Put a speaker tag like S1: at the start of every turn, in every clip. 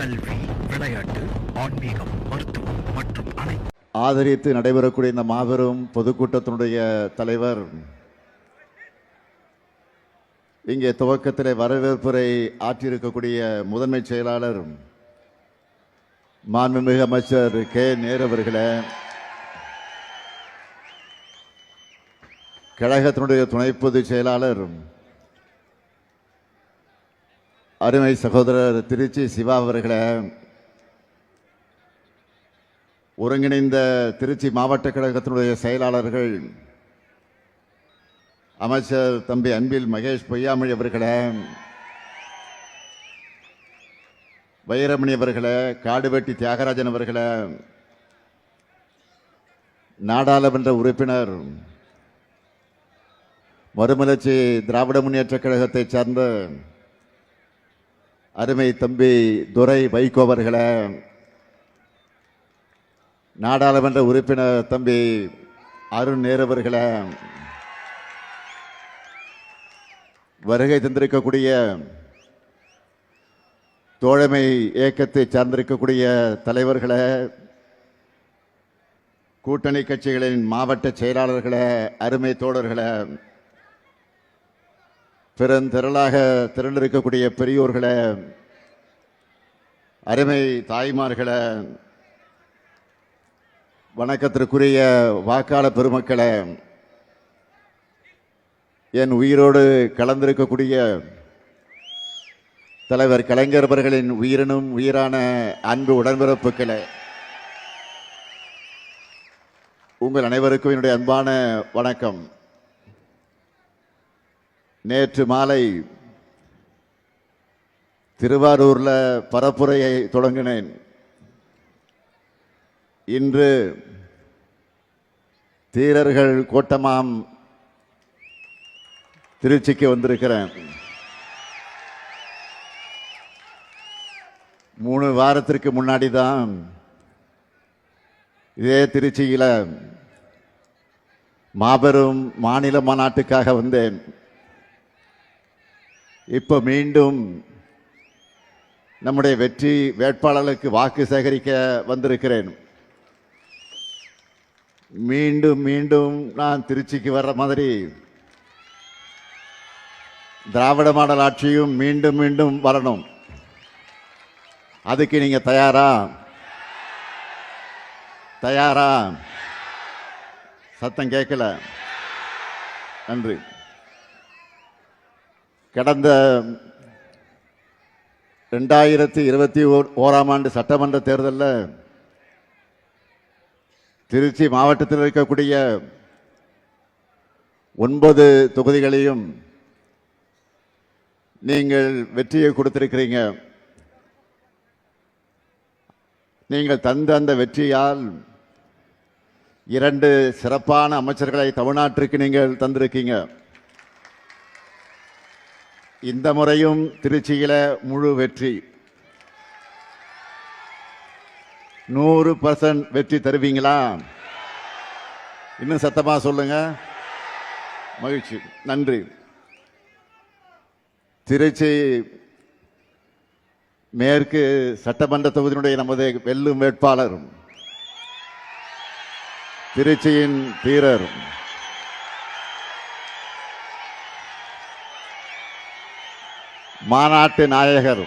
S1: கல்வி, விளையாட்டு, ஆன்மீகம், மருத்துவம் மற்றும்
S2: ஆதரித்து நடைபெறக்கூடிய இந்த மாபெரும் பொதுக்கூட்டத்தினுடைய தலைவர் இங்கே துவக்கத்திலே வரவேற்புரை ஆற்றியிருக்கக்கூடிய முதன்மை செயலாளர் மாண்புமிகு அமைச்சர் கே நேரு அவர்களே, கழகத்தினுடைய துணை பொதுச் செயலாளர் அருமை சகோதரர் திருச்சி சிவா அவர்களே, ஒருங்கிணைந்த திருச்சி மாவட்ட கழகத்தினுடைய செயலாளர்கள் அமைச்சர் தம்பி அன்பில் மகேஷ் பொய்யாமொழி அவர்களே, வைரமணி அவர்களே, காடுவெட்டி தியாகராஜன் அவர்களே, நாடாளுமன்ற உறுப்பினர் மறுமலர்ச்சி திராவிட முன்னேற்ற கழகத்தைச் சார்ந்த அருமை தம்பி துரை வைகோ அவர்களே, நாடாளுமன்ற உறுப்பினர் தம்பி அருண் நேரு அவர்களே, வருகை தந்திருக்கக்கூடிய தோழமை இயக்கத்தை சார்ந்திருக்கக்கூடிய தலைவர்களே, கூட்டணி கட்சிகளின் மாவட்ட செயலாளர்களே, அருமை தோழர்களே, பெருந்திரளாக திரண்டிருக்கக்கூடிய பெரியோர்களே, அருமை தாய்மார்களே, வணக்கத்திற்குரிய வாக்காளர் பெருமக்களே, என் உயிரோடு கலந்திருக்கக்கூடிய தலைவர் கலைஞர் அவர்களின் உயிரினும் உயிரான அன்பு உடன்பிறப்புகளே, உங்கள் அனைவருக்கும் என்னுடைய அன்பான வணக்கம். நேற்று மாலை திருவாரூர்ல பரப்புரையை தொடங்கினேன். இன்று தீரர்கள் கூட்டமாம் திருச்சிக்கு வந்திருக்கிறேன். 3 வாரத்திற்கு முன்னாடி தான் இதே திருச்சியில மாபெரும் மாநில மாநாட்டுக்காக வந்தேன். இப்ப மீண்டும் நம்முடைய வெற்றி வேட்பாளர்களுக்கு வாக்கு சேகரிக்க வந்திருக்கிறேன். மீண்டும் மீண்டும் நான் திருச்சிக்கு வர்ற மாதிரி திராவிட மாடல் ஆட்சியும் மீண்டும் மீண்டும் வரணும். அதுக்கு நீங்க தயாரா? தயாரா? சத்தம் கேட்கல. நன்றி. கடந்த 2021ஆம் ஆண்டு சட்டமன்ற தேர்தலில் திருச்சி மாவட்டத்தில் இருக்கக்கூடிய 9 தொகுதிகளையும் நீங்கள் வெற்றியை கொடுத்திருக்கிறீங்க. நீங்கள் தந்த அந்த வெற்றியால் 2 சிறப்பான அமைச்சர்களை தமிழ்நாட்டிற்கு நீங்கள் தந்திருக்கீங்க. இந்த முறையும் திருச்சியில முழு வெற்றி, 100% வெற்றி தருவீங்களா? இன்னும் சத்தமா சொல்லுங்க. மகிழ்ச்சி. நன்றி. திருச்சி மேற்கு சட்டமன்ற தொகுதியினுடைய நமது வெல்லும் வேட்பாளர், திருச்சியின் வீரர், மாநாட்டு நாயகர்,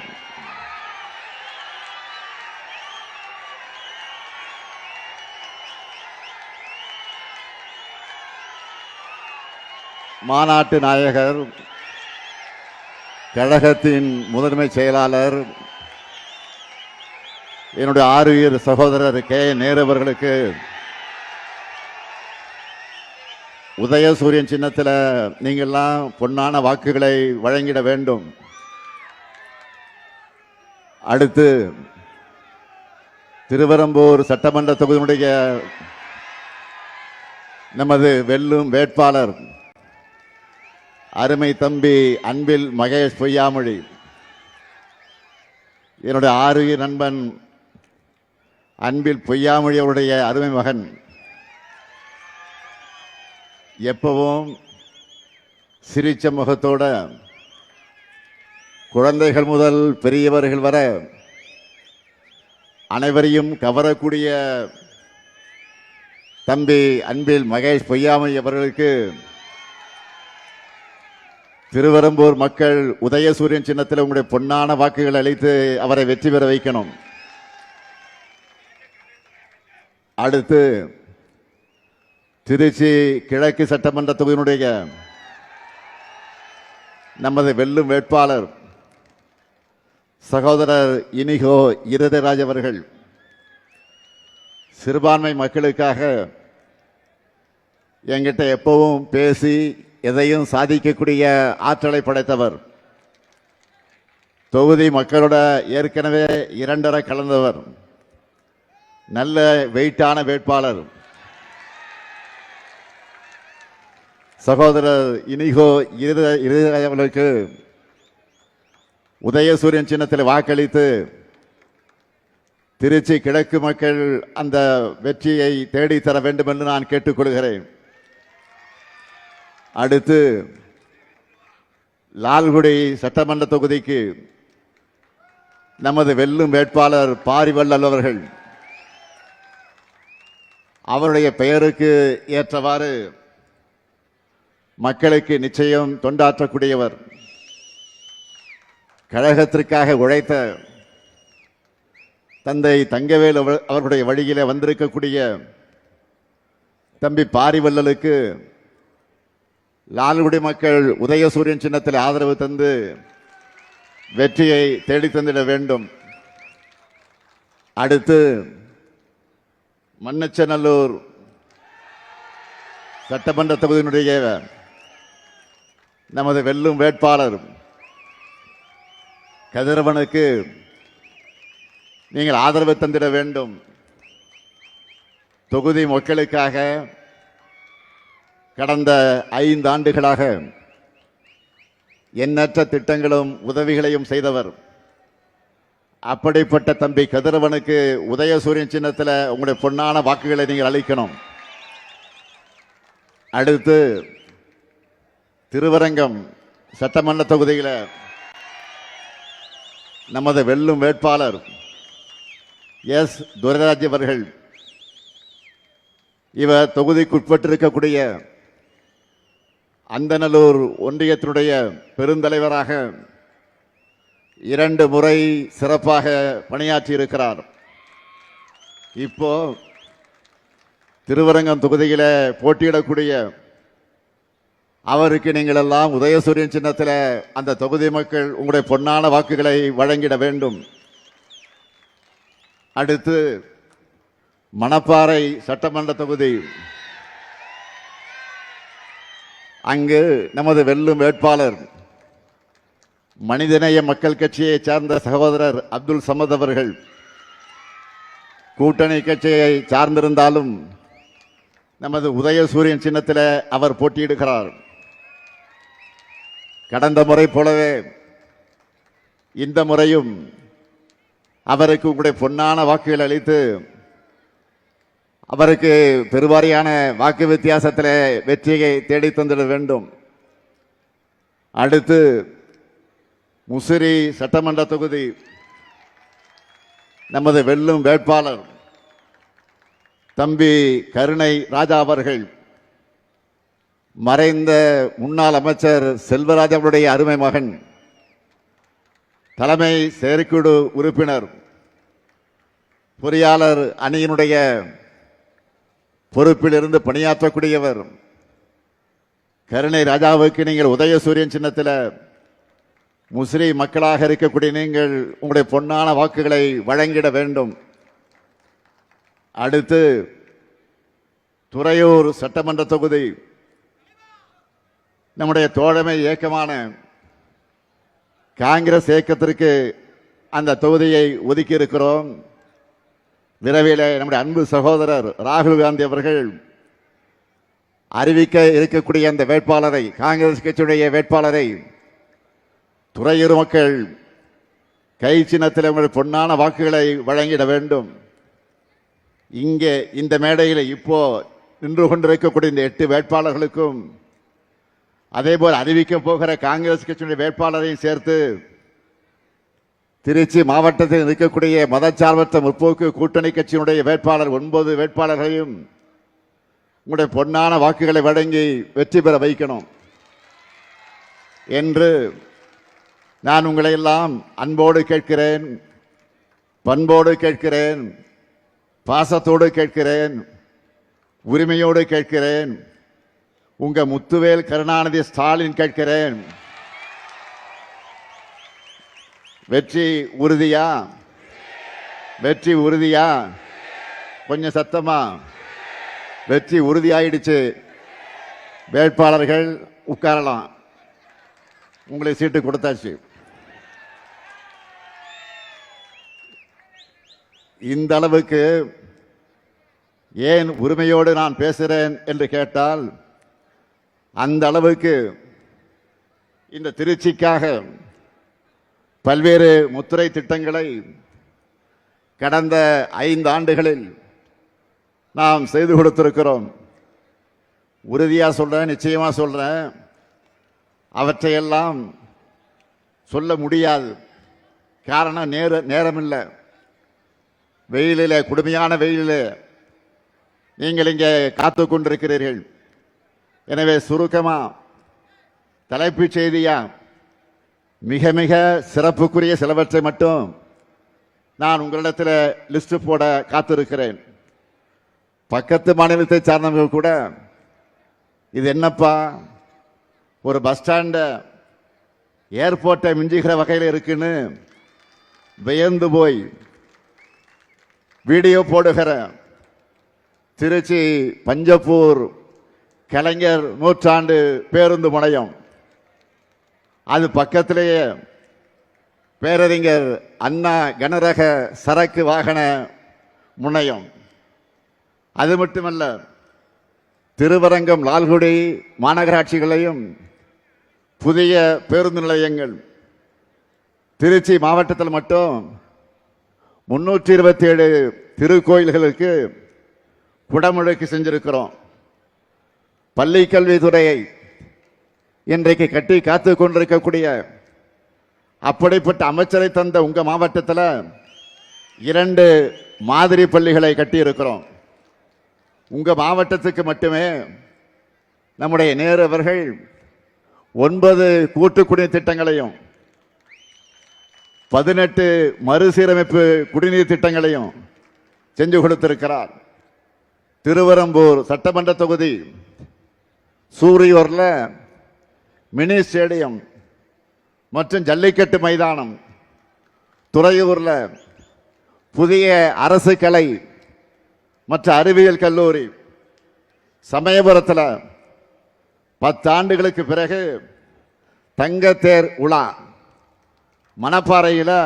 S2: மாநாட்டு நாயகர், கழகத்தின் முதன்மை செயலாளர், என்னுடைய ஆறுயிர் சகோதரர் கே நேரு அவர்களுக்கு உதயசூரியன் சின்னத்தில் நீங்கள்லாம் பொன்னான வாக்குகளை வழங்கிட வேண்டும். அடுத்து திருவெரும்பூர் சட்டமன்ற தொகுதியினுடைய நமது வெல்லும் வேட்பாளர் அருமை தம்பி அன்பில் மகேஷ் பொய்யாமொழி, என்னுடைய ஆறுயிர் நண்பன் அன்பில் பொய்யாமொழி அவருடைய அருமை மகன், எப்பவும் சிரிச்ச முகத்தோட குழந்தைகள் முதல் பெரியவர்கள் வர அனைவரையும் கவரக்கூடிய தம்பி அன்பில் மகேஷ் பொய்யாமொழி அவர்களுக்கு திருவெரும்பூர் மக்கள் உதயசூரியன் சின்னத்தில் உங்களுடைய பொன்னான வாக்குகள் அளித்து அவரை வெற்றி பெற வைக்கணும். அடுத்து திருச்சி கிழக்கு சட்டமன்ற தொகுதியினுடைய நமது வெல்லும் வேட்பாளர் சகோதரர் இனிகோ இருதராஜ் அவர்கள் சிறுபான்மை மக்களுக்காக என்கிட்ட எப்பவும் பேசி எதையும் சாதிக்கக்கூடிய ஆற்றலை படைத்தவர். தொகுதி மக்களோட ஏற்கனவே 2 கலந்தவர். நல்ல வெயிட்டான வேட்பாளர் சகோதரர் இனிகோ இருதராஜ் அவர்களுக்கு உதயசூரியன் சின்னத்தில் வாக்களித்து திருச்சி கிழக்கு மக்கள் அந்த வெற்றியை தேடித்தர வேண்டும் என்று நான் கேட்டுக்கொள்கிறேன். அடுத்து லால்குடி சட்டமன்ற தொகுதிக்கு நமது வெல்லும் வேட்பாளர் பாரிவள்ளல் அவர்கள் அவருடைய பெயருக்கு ஏற்றவாறு மக்களுக்கு நிச்சயம் தொண்டாற்றக்கூடியவர். கழகத்திற்காக உழைத்த தந்தை தங்கவேல் அவர்களுடைய வழியிலே வந்திருக்கக்கூடிய தம்பி பாரிவள்ளலுக்கு லால்குடி மக்கள் உதயசூரியன் சின்னத்தில் ஆதரவு தந்து வெற்றியை தேடி தந்திட வேண்டும். அடுத்து மண்ணச்சநல்லூர் சட்டமன்ற தொகுதியினுடைய நமது வெல்லும் வேட்பாளர் கதிரவனுக்கு நீங்கள் ஆதரவு தந்திட வேண்டும். தொகுதி மக்களுக்காக கடந்த 5 ஆண்டுகளாக எண்ணற்ற திட்டங்களும் உதவிகளையும் செய்தவர். அப்படிப்பட்ட தம்பி கதிரவனுக்கு உதயசூரியன் சின்னத்தில் உங்களுடைய பொன்னான வாக்குகளை நீங்கள் அளிக்கணும். அடுத்து திருவரங்கம் சட்டமன்ற தொகுதியில் நமது வெல்லும் வேட்பாளர் எஸ் துரைராஜ் அவர்கள் இவர் தொகுதிக்குட்பட்டிருக்கக்கூடிய அந்தநல்லூர் ஒன்றியத்தினுடைய பெருந்தலைவராக 2 முறை சிறப்பாக பணியாற்றி இருக்கிறார். இப்போ திருவரங்கம் தொகுதியில் போட்டியிடக்கூடிய அவருக்கு நீங்கள் எல்லாம் உதயசூரியன் சின்னத்தில் அந்த தொகுதி மக்கள் உங்களுடைய பொன்னான வாக்குகளை வழங்கிட வேண்டும். அடுத்து மணப்பாறை சட்டமன்ற தொகுதி அங்கு நமது வெல்லும் வேட்பாளர் மனிதநேய மக்கள் கட்சியை சார்ந்த சகோதரர் அப்துல் சமத் அவர்கள் கூட்டணி கட்சியை சார்ந்திருந்தாலும் நமது உதயசூரியன் சின்னத்தில் அவர் போட்டியிடுகிறார். கடந்த முறை போலவே இந்த முறையும் அவருக்கு உங்களுடைய பொன்னான வாக்குகள் அளித்து அவருக்கு பெருவாரியான வாக்கு வித்தியாசத்தில் வெற்றியை தேடி தந்திட வேண்டும். அடுத்து முசிறி சட்டமன்ற தொகுதி நமது வெல்லும் வேட்பாளர் தம்பி கருணை ராஜா அவர்கள் மறைந்த முன்னாள் அமைச்சர் செல்வராஜ் அவருடைய அருமை மகன், தலைமை செயற்குழு உறுப்பினர், பொறியாளர் அணியினுடைய பொறுப்பில் இருந்து பணியாற்றக்கூடியவர். கருணை ராஜாவுக்கு நீங்கள் உதயசூரியன் சின்னத்தில் முஸ்லிம் மக்களாக இருக்கக்கூடிய நீங்கள் உங்களுடைய பொன்னான வாக்குகளை வழங்கிட வேண்டும். அடுத்து துறையூர் சட்டமன்ற தொகுதி நம்முடைய தோழமை இயக்கமான காங்கிரஸ் இயக்கத்திற்கு அந்த தொகுதியை ஒதுக்கி இருக்கிறோம். விரைவில் நம்முடைய அன்பு சகோதரர் ராகுல் காந்தி அவர்கள் அறிவிக்க இருக்கக்கூடிய அந்த வேட்பாளரை, காங்கிரஸ் கட்சியுடைய வேட்பாளரை துறையூர் மக்கள் கை சின்னத்தில் உங்கள் பொன்னான வாக்குகளை வழங்கிட வேண்டும். இங்கே இந்த மேடையில் இப்போ நின்று கொண்டிருக்கக்கூடிய இந்த 8 வேட்பாளர்களுக்கும் அதேபோல் அறிவிக்க போகிற காங்கிரஸ் கட்சியுடைய வேட்பாளரையும் சேர்த்து திருச்சி மாவட்டத்தில் இருக்கக்கூடிய மதச்சார்பற்ற முற்போக்கு கூட்டணி கட்சியினுடைய வேட்பாளர் 9 வேட்பாளர்களையும் உங்களுடைய பொன்னான வாக்குகளை வழங்கி வெற்றி பெற வைக்கணும் என்று நான் உங்களை எல்லாம் அன்போடு கேட்கிறேன், பண்போடு கேட்கிறேன், பாசத்தோடு கேட்கிறேன், உரிமையோடு கேட்கிறேன். உங்க முத்துவேல் கருணாநிதி ஸ்டாலின் கேட்கிறேன். வெற்றி உறுதியா? வெற்றி உறுதியா? கொஞ்சம் சத்தமா. வெற்றி உறுதியாயிடுச்சு. வேட்பாளர்கள் உட்காரலாம். உங்களுக்கு சீட்டு கொடுத்தாச்சு. இந்த அளவுக்கு ஏன் உரிமையோடு நான் பேசுகிறேன் என்று கேட்டால், அந்த அளவுக்கு இந்த திருச்சிக்காக பல்வேறு முத்திரை திட்டங்களை கடந்த 5 ஆண்டுகளில் நாம் செய்து கொடுத்திருக்கிறோம். உறுதியா சொல்றேன், நிச்சயமா சொல்றேன், அவற்றையெல்லாம் சொல்ல முடியாது. காரணம் நேரம் இல்லை. வெயிலில், கொடுமையான வெயிலில் நீங்கள் இங்கே காத்து கொண்டிருக்கிறீர்கள். எனவே சுருக்கமா தலைப்புச் செய்தியா மிக மிக சிறப்புக்குரிய சிலவற்றை மட்டும் நான் உங்களிடத்தில் லிஸ்ட் போட காத்திருக்கிறேன். பக்கத்து மாநிலத்தை சார்ந்தவர்கள் கூட இது என்னப்பா ஒரு பஸ் ஸ்டாண்ட ஏர்போர்ட்டை மிஞ்சுகிற வகையில் இருக்குன்னு வியந்து போய் வீடியோ போடுகிற திருச்சி பஞ்சப்பூர் கலைஞர் நூற்றாண்டு பேருந்து முனையம், அது பக்கத்திலேயே பேரறிஞர் அண்ணா கனரக சரக்கு வாகன முனையம். அது மட்டுமல்ல, திருவரங்கம், லால்குடி மாநகராட்சிகளையும் புதிய பேருந்து நிலையங்கள். திருச்சி மாவட்டத்தில் மட்டும் 327 திருக்கோயில்களுக்கு குடமுழுக்கு செஞ்சிருக்கிறோம். பள்ளி கல்வித்துறையை இன்றைக்கு கட்டி காத்து கொண்டிருக்கக்கூடிய அப்படிப்பட்ட அமைச்சரை தந்த உங்க மாவட்டத்தில் 2 மாதிரி பள்ளிகளை கட்டி இருக்கிறோம். உங்க மாவட்டத்துக்கு மட்டுமே நம்முடைய நேரு அவர்கள் 9 கூட்டு குடிநீர் திட்டங்களையும் 18 மறுசீரமைப்பு குடிநீர் திட்டங்களையும் செஞ்சு கொடுத்திருக்கிறார். திருவரம்பூர் சட்டமன்ற தொகுதி சூரியூர்ல மினி ஸ்டேடியம் மற்றும் ஜல்லிக்கட்டு மைதானம், துறையூர்ல புதிய அரசு கலை மற்ற அறிவியல் கல்லூரி, சமயபுரத்தில் 10 ஆண்டுகளுக்கு பிறகு தங்கத்தேர் உலா, மணப்பாறையில்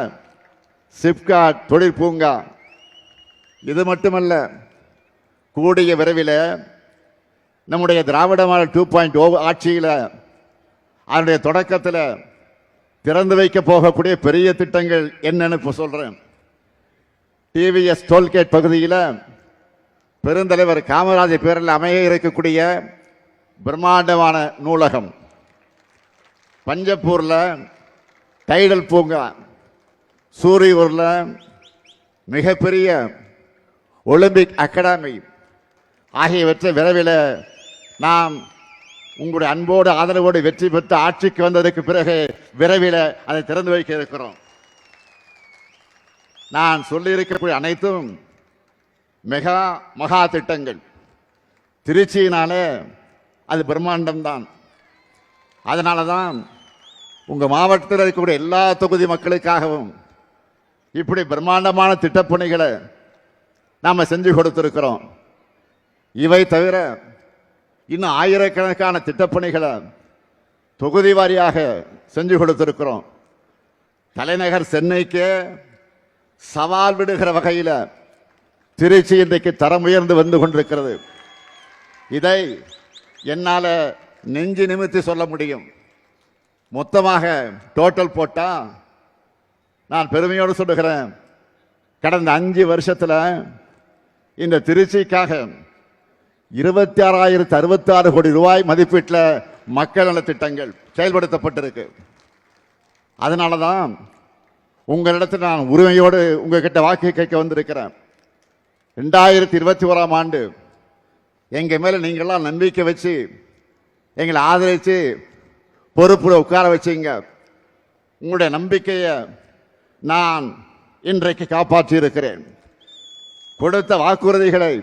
S2: சிப்காட் தொழிற்பூங்கா. இது மட்டுமல்ல, கூடிய விரைவில் நம்முடைய திராவிட மாடல் 2.0 ஆட்சியில் அதனுடைய தொடக்கத்தில் திறந்து வைக்க போகக்கூடிய பெரிய திட்டங்கள் என்னன்னு இப்போ சொல்றேன். டிவிஎஸ் டோல்கேட் பகுதியில் பெருந்தலைவர் காமராஜர் பேரில் அமைய இருக்கக்கூடிய பிரம்மாண்டமான நூலகம், பஞ்சப்பூர்ல டைடல் பூங்கா, சூரியூர்ல மிகப்பெரிய ஒலிம்பிக் அகாடமி ஆகியவற்றை விரைவில் நாம் உங்களுடைய அன்போடு ஆதரவோடு வெற்றி பெற்று ஆட்சிக்கு வந்ததற்கு பிறகு விரைவில் அதை திறந்து வைக்க இருக்கிறோம். நான் சொல்லியிருக்கக்கூடிய அனைத்தும் மகா திட்டங்கள். திருச்சியினாலே அது பிரம்மாண்டம் தான். அதனால தான் உங்க மாவட்டத்தில் இருக்கக்கூடிய எல்லா தொகுதி மக்களுக்காகவும் இப்படி பிரம்மாண்டமான திட்டப்பணிகளை நாம செஞ்சு கொடுத்திருக்கிறோம். இவை தவிர இன்னும் ஆயிரக்கணக்கான திட்டப்பணிகளை தொகுதி வாரியாக செஞ்சு கொடுத்திருக்கிறோம். தலைநகர் சென்னைக்கு சவால் விடுகிற வகையில் திருச்சி இன்றைக்கு தரம் உயர்ந்து வந்து கொண்டிருக்கிறது. இதை என்னால நெஞ்சு நிமித்தி சொல்ல முடியும். மொத்தமாக டோட்டல் போட்டா நான் பெருமையோடு சொல்லுகிறேன், கடந்த 5 வருஷத்துல இந்த திருச்சிக்காக 26,066 கோடி ரூபாய் மதிப்பீட்டில் மக்கள் நல திட்டங்கள் செயல்படுத்தப்பட்டிருக்கு. அதனால தான் உங்களிடத்தில் நான் உரிமையோடு உங்ககிட்ட வாக்கு கேட்க வந்திருக்கிறேன். 2021ஆம் ஆண்டு எங்க மேல நீங்கள்லாம் நம்பிக்கை வச்சு எங்களை ஆதரித்து பொறுப்புல உட்கார வச்சீங்க. உங்களுடைய நம்பிக்கையை நான் இன்றைக்கு காப்பாற்றி இருக்கிறேன். கொடுத்த வாக்குறுதிகளை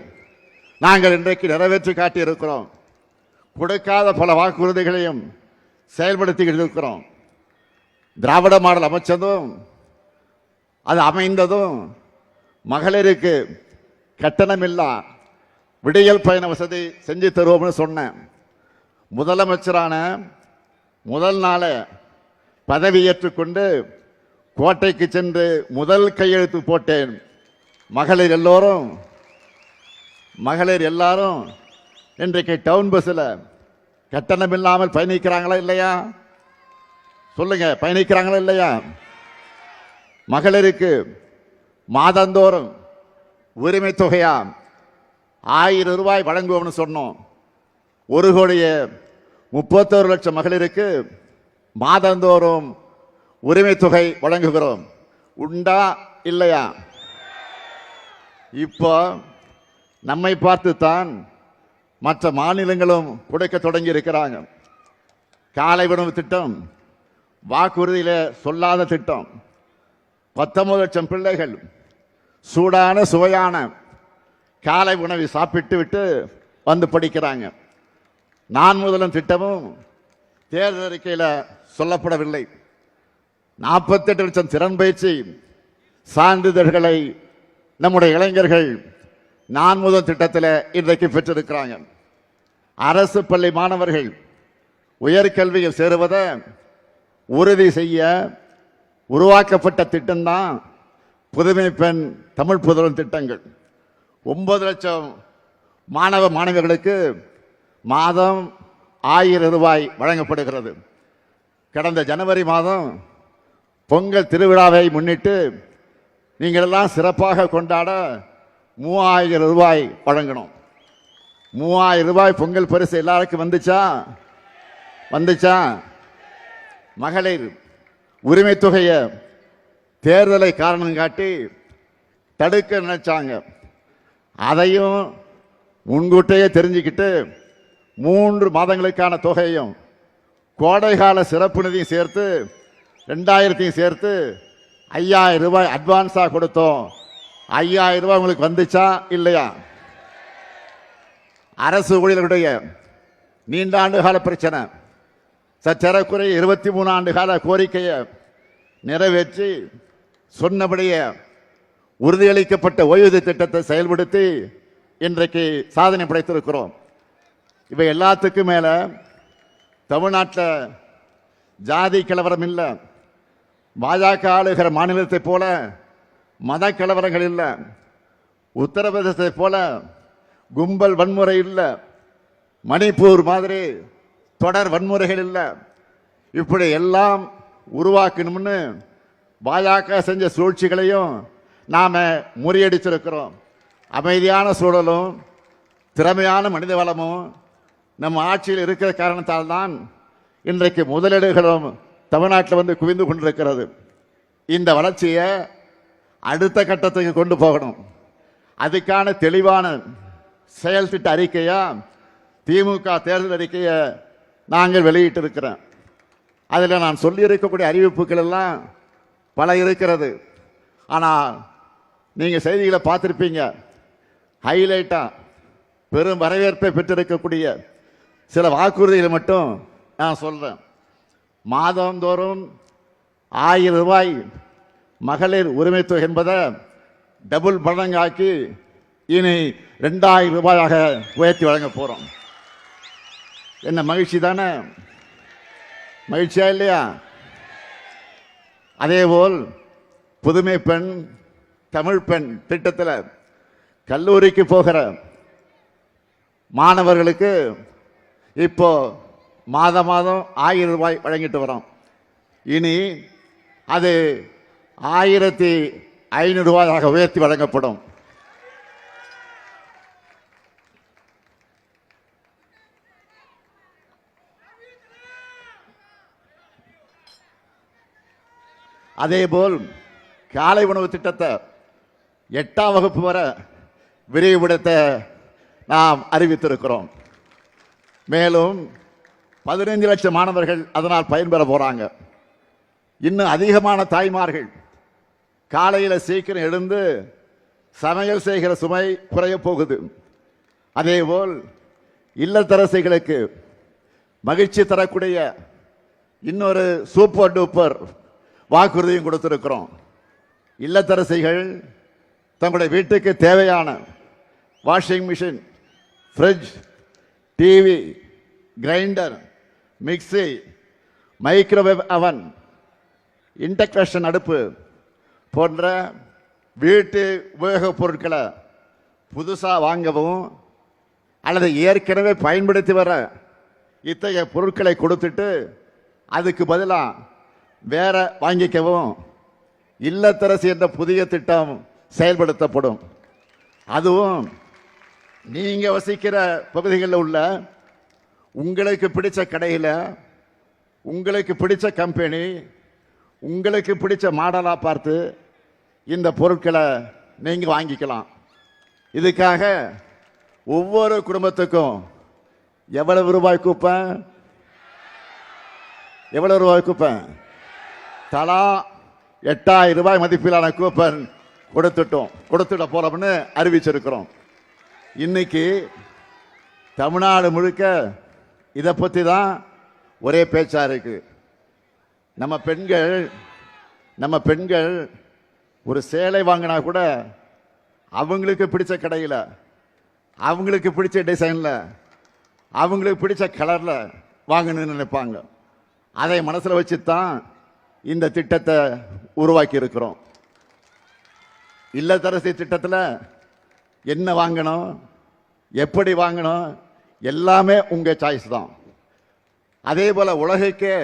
S2: நாங்கள் இன்றைக்கு நிறைவேற்றி காட்டியிருக்கிறோம். கொடுக்காத பல வாக்குறுதிகளையும் செயல்படுத்திக்கிட்டு இருக்கிறோம். திராவிட மாடல் அமைச்சதும் அது அமைந்ததும் மகளிருக்கு கட்டணமில்லா விடியல் பயண வசதி செஞ்சு தருவோம்னு சொன்னேன். முதலமைச்சரான முதல் நாளே பதவியேற்றுக்கொண்டு கோட்டைக்கு சென்று முதல் கையெழுத்து போட்டேன். மகளிர் எல்லாரும் இன்றைக்கு டவுன் பஸ்ஸில் கட்டணம் இல்லாமல் பயணிக்கிறாங்களா இல்லையா? சொல்லுங்க, பயணிக்கிறாங்களா இல்லையா? மகளிருக்கு மாதந்தோறும் உரிமை தொகையா 1000 ரூபாய் வழங்குவோம்னு சொன்னோம். 1,31,00,000 மகளிருக்கு மாதந்தோறும் உரிமை தொகை வழங்குகிறோம். உண்டா இல்லையா? இப்போ நம்மை பார்த்துத்தான் மற்ற மாநிலங்களும் கொடுக்க தொடங்கி இருக்கிறாங்க. காலை உணவு திட்டம் வாக்குறுதியில சொல்லாத திட்டம். 19 லட்சம் பிள்ளைகள் சூடான சுவையான காலை உணவை சாப்பிட்டு விட்டு வந்து படிக்கிறாங்க. நான் முதலும் திட்டமும் தேர்தல் அறிக்கையில் சொல்லப்படவில்லை. 48 லட்சம் திறன் பயிற்சி சான்றிதழ்களை நம்முடைய இளைஞர்கள் நான் முதல் திட்டத்தில் இன்றைக்கு பெற்றிருக்கிறாங்க. அரசு பள்ளி மாணவர்கள் உயர்கல்வியில் சேருவதை உறுதி செய்ய உருவாக்கப்பட்ட திட்டம்தான் புதுமை பெண் தமிழ் புதல்வன் திட்டங்கள். 9 லட்சம் மாணவ மாணவிகளுக்கு மாதம் 1000 ரூபாய் வழங்கப்படுகிறது. கடந்த ஜனவரி மாதம் பொங்கல் திருவிழாவை முன்னிட்டு நீங்கள் எல்லாம் சிறப்பாக கொண்டாட 3000 ரூபாய் வழங்கணும். 3000 ரூபாய் பொங்கல் பரிசு எல்லாருக்கும் வந்துச்சா? மகளிர் உரிமை தொகையை தேர்தலை காரணம் காட்டி தடுக்க நினைச்சாங்க. அதையும் முன்கூட்டியே தெரிஞ்சுக்கிட்டு 3 மாதங்களுக்கான தொகையும் கோடைகால சிறப்பு நிதியும் சேர்த்து 2000 சேர்த்து 5000 ரூபாய் அட்வான்ஸாக கொடுத்தோம். 5000 ரூபாய் உங்களுக்கு வந்துச்சா இல்லையா? அரசு ஊழியர்களுடைய நீண்ட ஆண்டு கால பிரச்சனை சற்றேறக்குறைய 23 ஆண்டு கால கோரிக்கையை நிறைவேற்றி சொன்னபடியே உறுதியளிக்கப்பட்ட ஓய்வூதிய திட்டத்தை செயல்படுத்தி இன்றைக்கு சாதனை படைத்திருக்கிறோம். இவை எல்லாத்துக்கும் மேல தமிழ்நாட்டில் ஜாதி கலவரம் இல்லை, பாஜக ஆளுகிற மாநிலத்தை போல மத கலவரங்கள் இல்லை, உத்தரப்பிரதேசத்தை போல கும்பல் வன்முறை இல்லை, மணிப்பூர் மாதிரி தொடர் வன்முறைகள் இல்லை. இப்படி எல்லாம் உருவாக்கணும்னு பாஜக செஞ்ச சூழ்ச்சிகளையும் நாம முறியடிச்சிருக்கிறோம். அமைதியான சூழலும் திறமையான மனித வளமும் நம் ஆட்சியில் இருக்கிற காரணத்தால் தான் இன்றைக்கு முதலீடுகளும் தமிழ்நாட்டில் வந்து குவிந்து கொண்டிருக்கிறது. இந்த வளர்ச்சியை அடுத்த கட்டத்துக்கு கொண்டு போகணும். அதுக்கான தெளிவான செயல் திட்ட அறிக்கையா திமுக தேர்தல் அறிக்கையை நாங்கள் வெளியிட்டிருக்கிறோம். அதில் நான் சொல்லியிருக்கக்கூடிய அறிவிப்புகள் எல்லாம் பல இருக்கிறது. ஆனால் நீங்கள் செய்திகளை பார்த்துருப்பீங்க. ஹைலைட்டாக பெரும் வரவேற்பை பெற்றிருக்கக்கூடிய சில வாக்குறுதிகளை மட்டும் நான் சொல்கிறேன். மாதந்தோறும் 1000 ரூபாய் மகளிர் உரிமை தொகை என்பதை டபுள் மடங்காக்கி இனி 2000 ரூபாயாக உயர்த்தி வழங்க போகிறோம். என்ன மகிழ்ச்சி தானே? மகிழ்ச்சியா இல்லையா? அதேபோல் புதுமை பெண் தமிழ் பெண் திட்டத்தில் கல்லூரிக்கு போகிற மாணவர்களுக்கு இப்போ மாதம் 1000 ரூபாய் வழங்கிட்டு வரோம். இனி அது 1500 ரூபாயாக உயர்த்தி வழங்கப்படும். அதேபோல் காலை உணவு திட்டத்தை 8ஆம் வகுப்பு வரை விரிவுபடுத்த நாம் அறிவித்திருக்கிறோம். மேலும் 15 லட்சம் மாணவர்கள் அதனால் பயன்பெற போறாங்க. இன்னும் அதிகமான தாய்மார்கள் காலையில் சீக்கிரம் எழுந்து சமையல் செய்கிற சுமை குறைய போகுது. அதேபோல் இல்லத்தரசிகளுக்கு மகிழ்ச்சி தரக்கூடிய இன்னொரு சூப்பர் டூப்பர் வாக்குறுதியும் கொடுத்திருக்கிறோம். இல்லத்தரசிகள் தங்களுடைய வீட்டுக்கு தேவையான washing machine, fridge, TV, grinder, mixie, microwave அவன், இண்டக்ஷன் அடுப்பு போன்ற வீட்டு உபயோகப் பொருட்களை புதுசாக வாங்கவும் அல்லது ஏற்கனவே பயன்படுத்தி வர இத்தகைய பொருட்களை கொடுத்துட்டு அதுக்கு பதிலாக வேற வாங்கிக்கவும் இல்லத்தரசி என்ற புதிய திட்டம் செயல்படுத்தப்படும். அதுவும் நீங்க வசிக்கிற பகுதிகளில் உள்ள உங்களுக்கு பிடிச்ச கடையில் உங்களுக்கு பிடிச்ச கம்பெனி உங்களுக்கு பிடிச்ச மாடலாக பார்த்து இந்த பொருட்களை நீங்க வாங்கிக்கலாம். இதுக்காக ஒவ்வொரு குடும்பத்துக்கும் எவ்வளவு ரூபாய் கூப்பன்? எவ்வளவு ரூபாய் கூப்பன்? தலா 8000 ரூபாய் மதிப்பிலான கூப்பன் கொடுத்துட போறோம்னு அறிவிச்சிருக்கிறோம். இன்னைக்கு தமிழ்நாடு முழுக்க இதை பற்றி தான் ஒரே பேச்சா இருக்கு. நம்ம பெண்கள் ஒரு சேலை வாங்கினா கூட அவங்களுக்கு பிடிச்ச கடையில் அவங்களுக்கு பிடிச்ச டிசைனில் அவங்களுக்கு பிடிச்ச கலரில் வாங்கணும்னு நினைப்பாங்க. அதை மனசில் வச்சு தான் இந்த திட்டத்தை உருவாக்கி இருக்கிறோம். இல்லத்தரசி திட்டத்தில் என்ன வாங்கணும், எப்படி வாங்கணும், எல்லாமே உங்கள் சாய்ஸ் தான். அதே போல் உலகுக்கே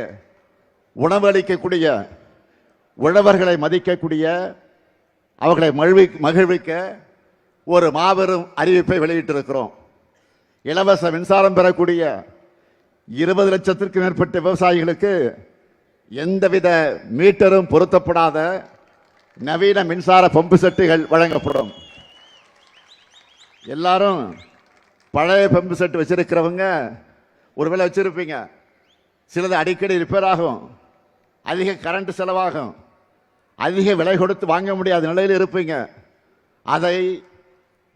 S2: உணவளிக்கக்கூடிய, உழவர்களை மதிக்கக்கூடிய, அவர்களை மகிழ்விக்க ஒரு மாபெரும் அறிவிப்பை வெளியிட்டிருக்கிறோம். இலவச மின்சாரம் பெறக்கூடிய 20 லட்சத்திற்கும் மேற்பட்ட விவசாயிகளுக்கு எந்தவித மீட்டரும் பொருத்தப்படாத நவீன மின்சார பம்பு செட்டுகள் வழங்கப்படும். எல்லாரும் பழைய பம்பு செட்டு வச்சிருக்கிறவங்க ஒருவேளை வச்சிருப்பீங்க. சிலது அடிக்கடி ரிப்பேர் ஆகும், அதிக கரண்ட் செலவாகும், அதிக விலை கொடுத்து வாங்க முடியாத நிலையில் இருப்பீங்க. அதை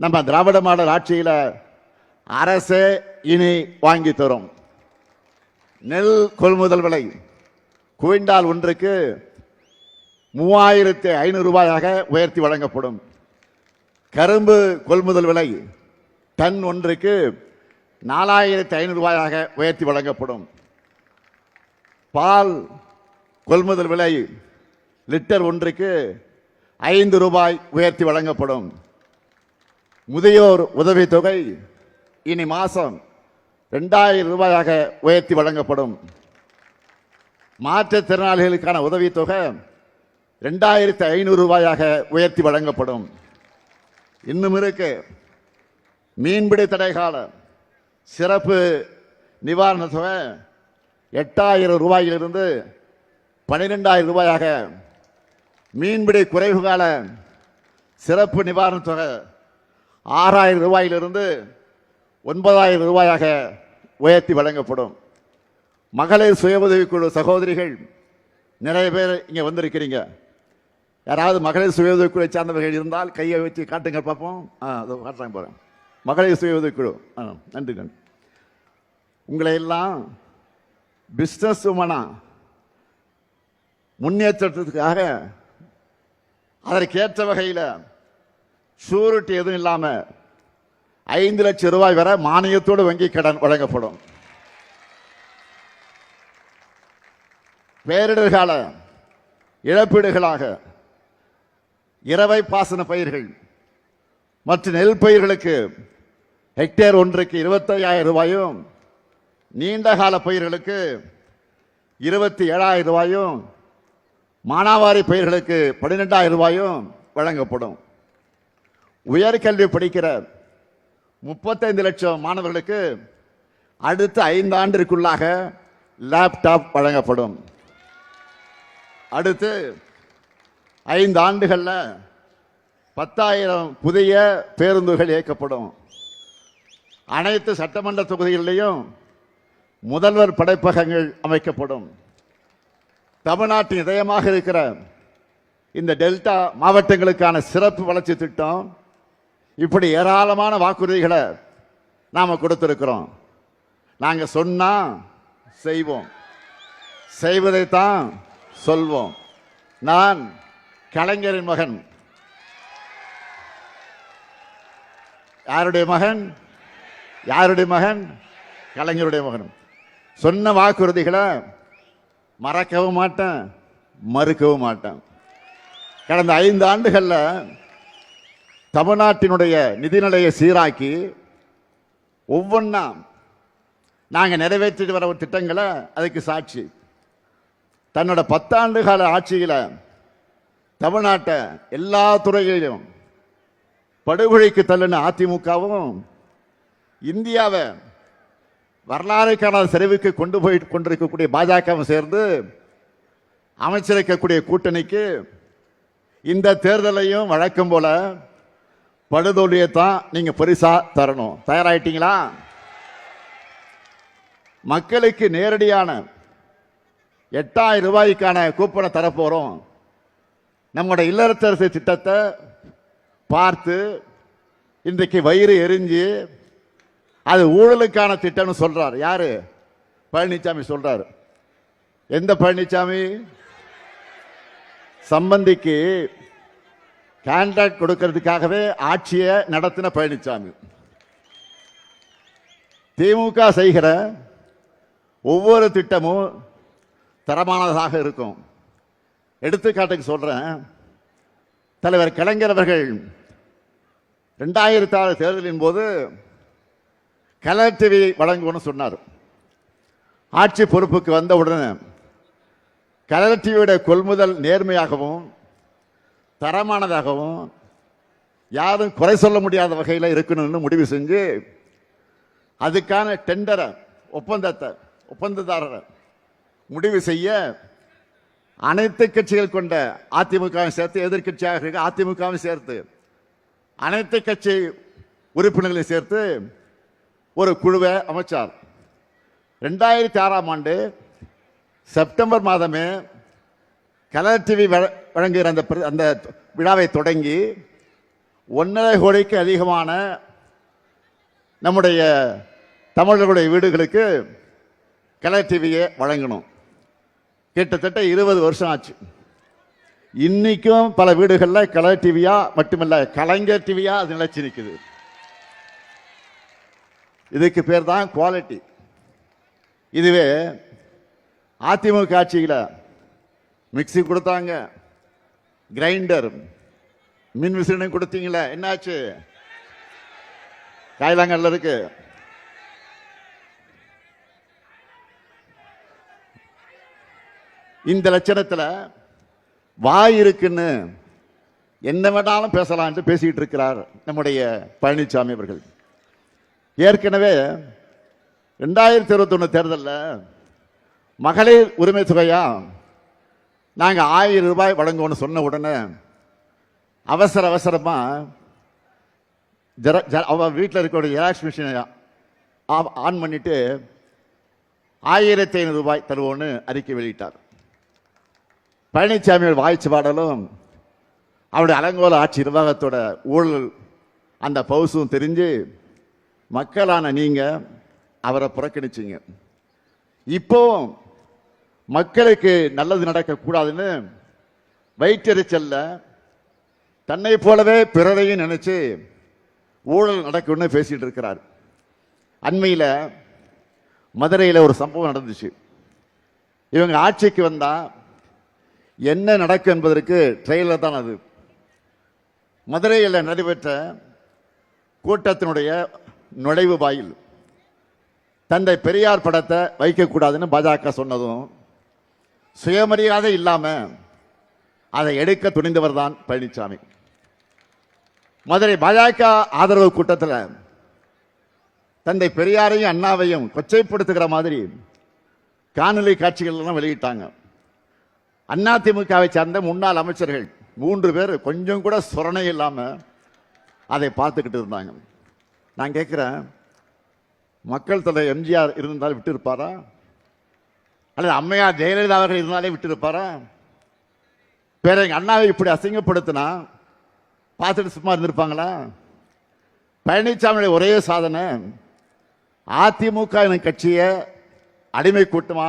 S2: நம்ம திராவிட மாடல் ஆட்சியில் அரசே இனி வாங்கி தரும். நெல் கொள்முதல் விலை குவிண்டால் ஒன்றுக்கு 3500 ரூபாயாக உயர்த்தி வழங்கப்படும். கரும்பு கொள்முதல் விலை டன் ஒன்றுக்கு 4500 ரூபாயாக உயர்த்தி வழங்கப்படும். பால் கொள்முதல் விலை லிட்டர் ஒன்றுக்கு 5 ரூபாய் உயர்த்தி வழங்கப்படும். முதியோர் உதவித்தொகை இனி மாதம் 2000 ரூபாயாக உயர்த்தி வழங்கப்படும். மாற்றுத்திறனாளிகளுக்கான உதவித்தொகை 2500 ரூபாயாக உயர்த்தி வழங்கப்படும். இன்னும் இருக்கு, மீன்பிடி தடைகால சிறப்பு நிவாரண தொகை 8000 ரூபாயிலிருந்து 12000 ரூபாயாக, மீன்பிடி குறைவு கால சிறப்பு நிவாரண தொகை 6000 ரூபாயிலிருந்து 9000 ரூபாயாக உயர்த்தி வழங்கப்படும். மகளிர் சுய உதவிக்குழு சகோதரிகள் நிறைய பேர் இங்கே வந்திருக்கிறீங்க. யாராவது மகளிர் சுய உதவிக்குழு சார்ந்தவர்கள் இருந்தால் கையை வச்சு காட்டுங்க பார்ப்போம். காட்டுறாங்க போகிறேன். மகளிர் சுய உதவிக்குழு, நன்றி நன்றி. உங்களை எல்லாம் பிஸ்னஸ் உமனா முன்னேற்றத்துக்காக அதற்கேற்ற வகையில் ஷூரிட்டி எதுவும் இல்லாமல் 5 லட்சம் ரூபாய் வரை மானியத்தோடு வங்கி கடன் வழங்கப்படும். பேரிடர்கால இழப்பீடுகளாக இரவை பாசன பயிர்கள் மற்றும் நெல் பயிர்களுக்கு ஹெக்டேர் ஒன்றுக்கு 25000 ரூபாயும், நீண்டகால பயிர்களுக்கு 27000 ரூபாயும், மானாவாரி பயிர்களுக்கு 12000 ரூபாயும் வழங்கப்படும். உயர்கல்வி படிக்கிற 35 லட்சம் மாணவர்களுக்கு அடுத்த 5 ஆண்டிற்குள்ளாக லேப்டாப் வழங்கப்படும். அடுத்து 5 ஆண்டுகள்ல 10,000 புதிய பேருந்துகள் இயக்கப்படும். அனைத்து சட்டமன்ற தொகுதிகளிலும் முதல்வர் படைப்பகங்கள் அமைக்கப்படும். தமிழ்நாட்டின் இதயமாக இருக்கிற இந்த டெல்டா மாவட்டங்களுக்கான சிறப்பு வளர்ச்சி திட்டம், இப்படி ஏராளமான வாக்குறுதிகளை நாம கொடுத்திருக்கிறோம். நாங்க சொன்னா செய்வோம், செய்வதைத்தான் சொல்வோம். நான் கலைஞரின் மகன். யாருடைய மகன்? யாருடைய மகன்? கலைஞருடைய மகன். சொன்ன வாக்குறுதிகளை மறக்கவும் மாட்டேன், மறுக்கவும் மாட்டேன். கடந்த 5 ஆண்டுகள்ல தமிழ்நாட்டினுடைய நிதிநிலையை சீராக்கி ஒவ்வொன்றா நாங்க நிறைவேற்றிட்டு வர திட்டங்களை அதுக்கு சாட்சி. தன்னோட 10 ஆண்டு கால ஆட்சியில தமிழ்நாட்டை எல்லா துறைகளிலும் படுகொலைக்கு தள்ளின அதிமுகவும் இந்தியாவை வரலாறு காணாத சரிவுக்கு கொண்டு போய் கொண்டிருக்கக்கூடிய பாஜகவும் சேர்ந்து அமைச்சிருக்கக்கூடிய கூட்டணிக்கு இந்த தேர்தலையும் வழக்கம் போல படுதோல்வியை தான் நீங்க பரிசா தரணும். தயாராயிட்டீங்களா? மக்களுக்கு நேரடியான 8,000 ரூபாய்க்கான கூப்பனை தரப்போறோம். நம்முடைய இல்லத்தரசு திட்டத்தை பார்த்து இன்றைக்கு வயிறு எரிஞ்சு அது ஊழலுக்கான திட்டம்னு சொல்றார். யாரு? பழனிசாமி சொல்றாரு. எந்த பழனிசாமி? சம்பந்திக்கு கான்ட்ராக்ட் கொடுக்கிறதுக்காகவே ஆட்சியை நடத்தின பழனிசாமி. திமுக செய்கிற ஒவ்வொரு திட்டமும் தரமானதாக இருக்கும். எடுத்துக்காட்டுக்கு சொல்றேன். தலைவர் கலைஞர் அவர்கள் 2006 தேர்தலின் போது கலர் டிவி வழங்குவோம்னு சொன்னார். ஆட்சி பொறுப்புக்கு வந்த உடனே கலர் டிவியுடைய கொள்முதல் நேர்மையாகவும் தரமானதாகவும் யாரும் குறை சொல்ல முடியாத வகையில் இருக்கணும்னு முடிவு செஞ்சு அதுக்கான டெண்டரை ஒப்பந்ததாரரை முடிவு செய்ய அனைத்து கட்சிகள் கொண்ட அதிமுகவை சேர்த்து, எதிர்கட்சியாக இருக்க அதிமுகவை சேர்த்து, அனைத்து கட்சி உறுப்பினர்களை சேர்த்து ஒரு குழுவை அமைச்சார். 2006ஆம் ஆண்டு செப்டம்பர் மாதமே கலர் டிவி வழங்குகிற அந்த விழாவை தொடங்கி 1.5 கோடிக்கு அதிகமான நம்முடைய தமிழர்களுடைய வீடுகளுக்கு கலர் டிவியை வழங்கணும். கிட்டத்தட்ட 20 வருஷம் ஆச்சு. இன்னைக்கும் பல வீடுகளில் கலர் டிவியா மட்டுமல்ல, கலைஞர் டிவியா அது நிலைச்சு நிற்குது. இதுக்கு பேர் தான் குவாலிட்டி. இதுவே அதிமுக ஆட்சியில் மிக்சி கொடுத்தாங்க, கிரைண்டர், மின் விசிறி கொடுத்தீங்களே, என்னாச்சு? காயிலாங்கல்ல இருக்கு. இந்த லட்சணத்தில் வாய் இருக்குன்னு என்ன வேணாலும் பேசலாம் என்று பேசிட்டு இருக்கிறார் நம்முடைய பழனிசாமி அவர்கள். ஏற்கனவே 2021 தேர்தலில் மகளிர் உரிமை தொகையா நாங்கள் 1000 ரூபாய் வழங்குவோம்னு சொன்ன உடனே அவசரமா அவ வீட்டில் இருக்கக்கூடிய ஜெராக்ஸ் மிஷினை ஆன் பண்ணிட்டு 1500 ரூபாய் தருவோன்னு அறிக்கை வெளியிட்டார். பழனிசாமி வாய்ச்சி பாடலும் அவருடைய அலங்கோல ஆட்சி நிர்வாகத்தோட ஊழல் அந்த பவுசும் தெரிஞ்சு மக்களான நீங்க அவரை புறக்கணிச்சிங்க. இப்போ மக்களுக்கு நல்லது நடக்கக்கூடாதுன்னு வயிற்றெரிச்சல்ல தன்னை போலவே பிறரையும் நினைச்சு ஊழல் நடக்கும்னு பேசிட்டு இருக்கிறார். அண்மையில் மதுரையில் ஒரு சம்பவம் நடந்துச்சு. இவங்க ஆட்சிக்கு வந்தா என்ன நடக்கும் என்பதற்கு ட்ரெயிலர் தான் அது. மதுரையில் நடைபெற்ற கூட்டத்தினுடைய நுழைவு வாயில் தந்தை பெரியார் படத்தை வைக்கக்கூடாதுன்னு பாஜக சொன்னதும் சுயமரியாதை இல்லாம அதை எடுக்க துணிந்தவர் தான் பழனிசாமி. மதுரை பாஜக ஆதரவு கூட்டத்தில் தந்தை பெரியாரையும் அண்ணாவையும் கொச்சைப்படுத்துகிற மாதிரி காணொலி காட்சிகள் எல்லாம் வெளியிட்டாங்க. அதிமுகவை சார்ந்த முன்னாள் அமைச்சர்கள் 3 பேர் கொஞ்சம் கூட சொரணை இல்லாம அதை பார்த்துக்கிட்டு இருந்தாங்க. நான் கேட்கிறேன், மக்கள் தலைவர் எம்ஜிஆர் இருந்தால் விட்டு இருப்பாரா, அல்லது அம்மையார் ஜெயலலிதா அவர்கள் இருந்தாலே விட்டு இருப்பாரா? பேர எங்க அண்ணாவை இப்படி அசிங்கப்படுத்தினா பார்த்துட்டு சும்மா இருந்திருப்பாங்களா? பழனிசாமியுடைய ஒரே சாதனை அதிமுக கட்சியை அடிமை கூட்டமா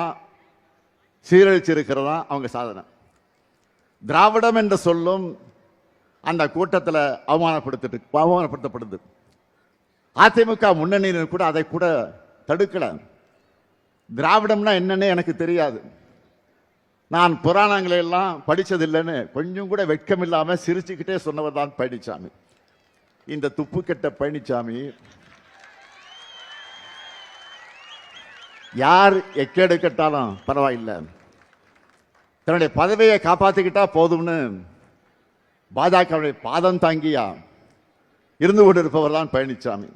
S2: சீரழிச்சிருக்கிறதா அவங்க சாதனை. திராவிடம் என்ற சொல்லும் அந்த கூட்டத்தில் அவமானப்படுத்தப்படுது. அதிமுக முன்னணியினர் கூட அதை கூட தடுக்கல. திராவிடம்னா என்னன்னு எனக்கு தெரியாது, நான் புராணங்களை எல்லாம் படிச்சதில்லைன்னு கொஞ்சம் கூட வெட்கம் இல்லாம சிரிச்சுக்கிட்டே சொன்னவர் தான் பழனிசாமி. இந்த துப்பு கெட்ட பழனிசாமி யார் எக்கேடு கட்டாலும் பரவாயில்லை, தன்னுடைய பதவியை காப்பாற்றிக்கிட்டா போதும்னு பாஜகவுடைய பாதம் தாங்கியா இருந்து கொண்டிருப்பவர் தான் பழனிசாமி.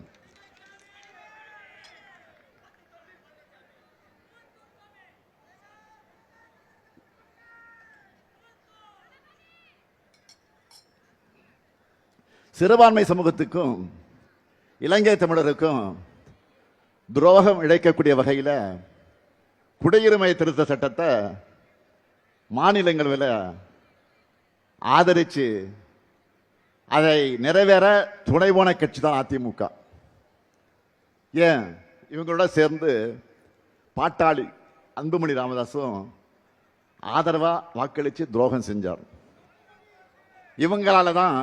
S2: சிறுபான்மை சமூகத்துக்கும் இலங்கை தமிழருக்கும் துரோகம் இழைக்கக்கூடிய வகையில் குடியுரிமை திருத்த சட்டத்தை மாநிலங்களவையில் ஆதரித்து அதை நிறைவேற துணை போன கட்சி தான் அதிமுக. ஏன் இவங்களோட சேர்ந்து பாட்டாளி அன்புமணி ராமதாஸும் ஆதரவா வாக்களித்து துரோகம் செஞ்சார். இவங்களால தான்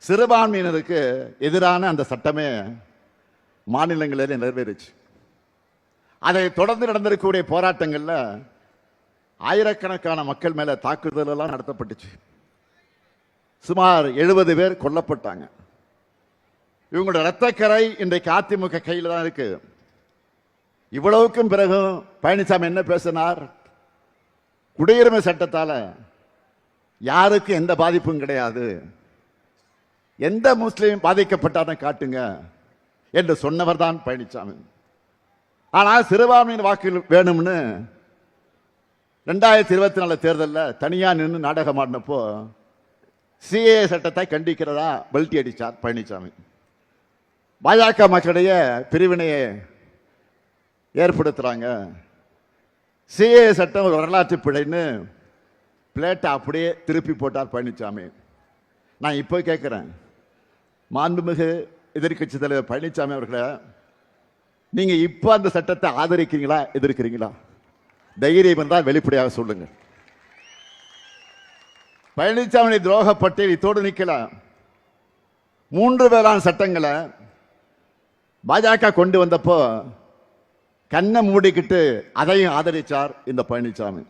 S2: சிறுபான்மையினருக்கு எதிரான அந்த சட்டமே மாநிலங்களில் நிறைவேறிச்சு. அதை தொடர்ந்து நடந்திருக்கக்கூடிய போராட்டங்களில் ஆயிரக்கணக்கான மக்கள் மேல தாக்குதல் எல்லாம் நடத்தப்பட்டுச்சு. சுமார் 70 பேர் கொல்லப்பட்டாங்க. இவங்களோட இரத்தக்கரை இன்றைக்கு அதிமுக கையில் தான் இருக்கு. இவ்வளவுக்கும் பிறகும் பழனிசாமி என்ன பேசினார்? குடியுரிமை சட்டத்தால யாருக்கு எந்த பாதிப்பும் கிடையாது, எந்த முஸ்லீம் பாதிக்கப்பட்டார்னு காட்டுங்க என்று சொன்னவர் தான் பழனிசாமி. ஆனால் சிறுபான்மையின் வாக்கு வேணும்னு 2024 தேர்தலில் தனியா நின்று நாடகம் ஆடினப்போ சிஏ சட்டத்தை கண்டிக்கிறதா பல்டி அடிச்சார் பழனிசாமி. பாஜக மக்களுடைய பிரிவினையை ஏற்படுத்துறாங்க, சிஏ சட்டம் ஒரு வரலாற்று பிழைன்னு பிளேட்டை அப்படியே திருப்பி போட்டார் பழனிசாமி. நான் இப்போ கேட்கிறேன், மாண்புமிகு எதிர்க்கட்சி தலைவர் பழனிசாமி அவர்களை, நீங்க இப்போ அந்த சட்டத்தை ஆதரிக்கிறீங்களா எதிர்க்கிறீங்களா? தைரியம் என்றால் வெளிப்படையாக சொல்லுங்க. பழனிசாமி துரோக பட்டியல் இத்தோடு நிக்கல. 3 வேளாண் சட்டங்களை பாஜக கொண்டு வந்தப்போ கண்ணை மூடிக்கிட்டு அதையும் ஆதரிச்சார் இந்த பழனிசாமி.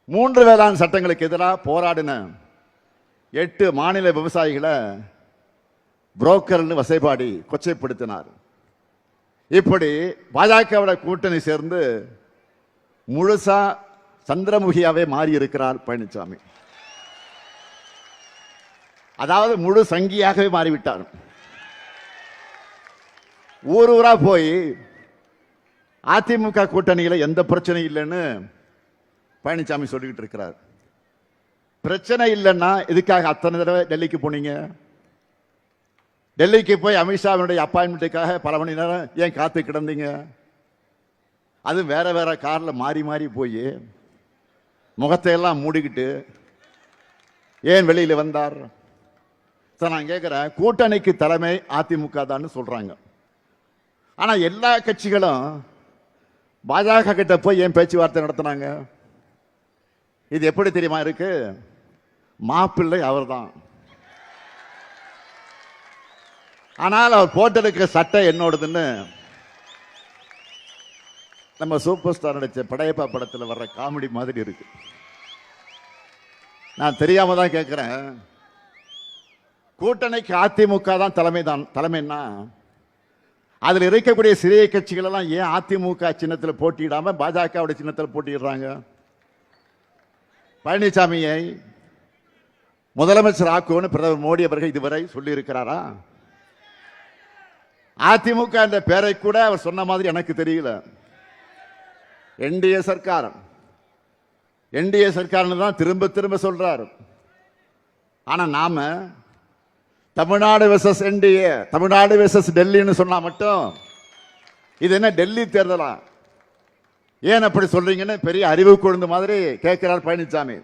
S2: 3 வேளாண் சட்டங்களுக்கு எதிராக போராடின 8 மாநில விவசாயிகளை புரோக்கர்னு வசைபாடி கொச்சைப்படுத்தினார். இப்படி பாஜகவோட கூட்டணி சேர்ந்து முழுசா சந்திரமுகியாவே மாறி இருக்கிறார் பழனிசாமி. அதாவது முழு சங்கியாகவே மாறிவிட்டார். ஊர் ஊரா போய் அதிமுக கூட்டணியில எந்த பிரச்சனையும் இல்லைன்னு பழனிசாமி சொல்லிக்கிட்டு இருக்கிறார். பிரச்சனை இல்லைன்னா இதுக்காக அத்தனை தடவை டெல்லிக்கு போனீங்க? டெல்லிக்கு போய் அமித்ஷாவினுடைய அப்பாயின்மெண்ட்டுக்காக பல மணி நேரம் ஏன் காத்து கிடந்தீங்க? அது வேற வேற கார்ல மாறி மாறி போய் முகத்தை எல்லாம் மூடிக்கிட்டு ஏன் வெளியில வந்தார்? நான் கேட்கிறேன், கூட்டணிக்கு தலைமை அதிமுக தான் சொல்றாங்க. ஆனா எல்லா கட்சிகளும் பாஜக கிட்ட போய் ஏன் பேச்சுவார்த்தை நடத்தினாங்க? இது எப்படி தெரியுமா இருக்கு? மாப்பிள்ளை அவர்தான். ஆனால் அவர் போட்டிருக்கிற சட்டை என்னோடதுன்னு நம்ம சூப்பர் ஸ்டார் நடிச்ச படையப்பா படத்தில் வர்ற காமெடி மாதிரி இருக்கு. நான் தெரியாம தான் கேட்கிறேன், கூட்டணிக்கு அதிமுக தான் தலைமைன்னா அதில் இருக்கக்கூடிய சிறிய கட்சிகள் எல்லாம் ஏன் அதிமுக சின்னத்தில் போட்டியிடாம பாஜக சின்னத்தில் போட்டிடுறாங்க? பழனிசாமியை முதலமைச்சர் ஆக்குவோன்னு பிரதமர் மோடி அவர்கள் இதுவரை சொல்லி இருக்கிறாரா? அதிமுக என்ற பெயரை கூட அவர் சொன்ன மாதிரி எனக்கு தெரியல. என்டிஏ சர்க்கார் தான் திரும்ப திரும்ப சொல்றார். ஆனா நாம Tamil Nadu versus NDA, Tamil Nadu versus டெல்லின்னு சொன்னா மட்டும் இது என்ன டெல்லி தேர்தலா? ஏன் அப்படி சொல்றீங்கன்னு பெரிய அறிவு கொழுந்து மாதிரி கேட்கிறார் பழனிசாமி.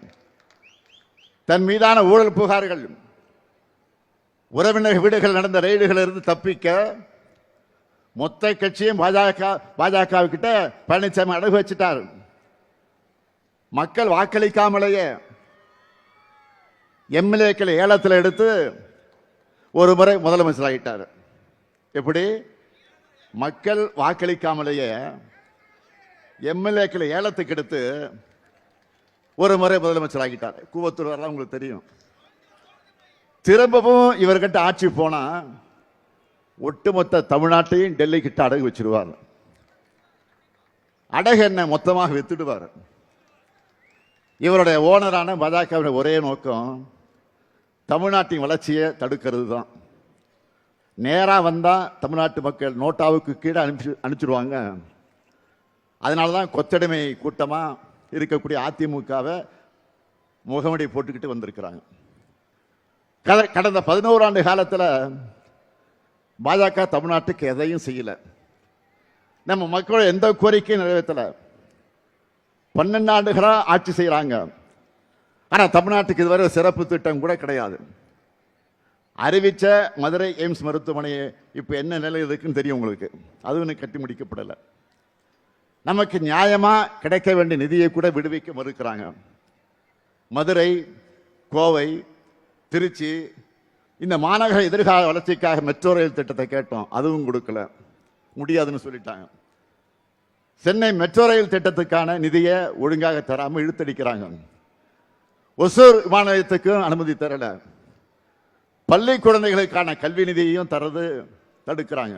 S2: தன் மீதான ஊழல் புகார்கள், உறவினர் வீடுகள் நடந்த ரெய்டுகள் இருந்து தப்பிக்க மொத்த கட்சியும் பாஜக கிட்ட பழனிசாமி அடகு வச்சுட்டார். மக்கள் வாக்களிக்காமலேயே எம்எல்ஏக்களை ஏலத்தில் எடுத்து ஒரு முறை முதலமைச்சர் ஆகிட்டார். எப்படி? மக்கள் வாக்களிக்காமலேயே எம்எல்ஏக்களை ஏலத்துக்கு எடுத்து ஒரு முறை முதலமைச்சர் ஆகிட்டார். கூவத்தூர் வரலாம் உங்களுக்கு தெரியும். திரும்பவும் இவர்கிட்ட ஆட்சி போனா ஒட்டுமொத்த தமிழ்நாட்டையும் டெல்லி கிட்ட அடகு வச்சிருவார். அடகு என்ன மொத்தமாக வித்துடுவார். இவருடைய ஓனரான பாஜகவின் ஒரே நோக்கம் தமிழ்நாட்டின் வளர்ச்சியை தடுக்கிறது தான். நேரா வந்தா தமிழ்நாட்டு மக்கள் நோட்டாவுக்கு கீழே அனுப்பிச்சிடுவாங்க. அதனால தான் கொத்தடிமை கூட்டமா இருக்கக்கூடிய அதிமுகவை முகமடி போட்டுக்கிட்டு வந்திருக்கிறாங்க. கடந்த 11 ஆண்டு காலத்தில் பாஜக தமிழ்நாட்டுக்கு எதையும் செய்யல. நம்ம மக்கள் எந்த கோரிக்கையும் நிறைவேற்றல. 12 ஆண்டுகளா ஆட்சி செய்யறாங்க. ஆனா தமிழ்நாட்டுக்கு இதுவரை சிறப்பு திட்டம் கூட கிடையாது. அறிவிச்ச மதுரை எய்ம்ஸ் மருத்துவமனை இப்ப என்ன நிலை இருக்குன்னு தெரியும் உங்களுக்கு. அதுவும் கட்டி முடிக்கப்படலை. நமக்கு நியாயமா கிடைக்க வேண்டிய நிதியை கூட விடுவிக்க மறுக்கிறாங்க. மதுரை, கோவை, திருச்சி இந்த மாநகர எதிர்கால வளர்ச்சிக்காக மெட்ரோ ரயில் திட்டத்தை கேட்டோம், அதுவும் கொடுக்கல, முடியாதுன்னு சொல்லிட்டாங்க. சென்னை மெட்ரோ ரயில் திட்டத்துக்கான நிதியை ஒழுங்காக தராமல் இழுத்தடிக்கிறாங்க. ஒசூர் விமான நிலையத்துக்கும் அனுமதி தரல. பள்ளி குழந்தைகளுக்கான கல்வி நிதியையும் தடுக்கிறாங்க.